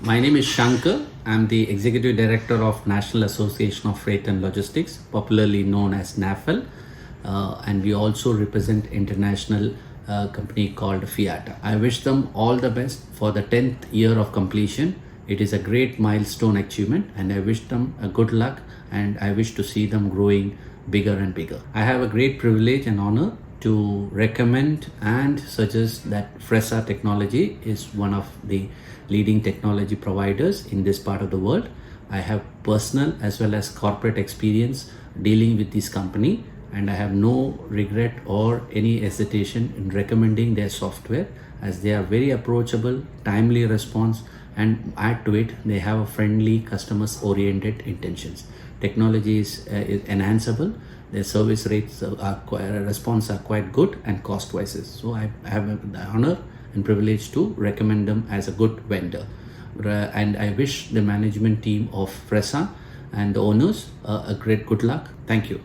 My name is Shankar. I'm the Executive Director of National Association of Freight and Logistics, popularly known as NAFL. And we also represent international company called FIATA. I wish them all the best for the 10th year of completion. It is a great milestone achievement, and I wish them a good luck, and I wish to see them growing bigger and bigger. I have a great privilege and honor to recommend and suggest that Fresa Technology is one of the leading technology providers in this part of the world. I have personal as well as corporate experience dealing with this company, and I have no regret or any hesitation in recommending their software, as they are very approachable, timely response, and add to it, they have a friendly, customers oriented intentions. Technology is enhanceable. Their service rates response are quite good, and cost wise. So I have the honor and privilege to recommend them as a good vendor. And I wish the management team of Fresa and the owners a great good luck. Thank you.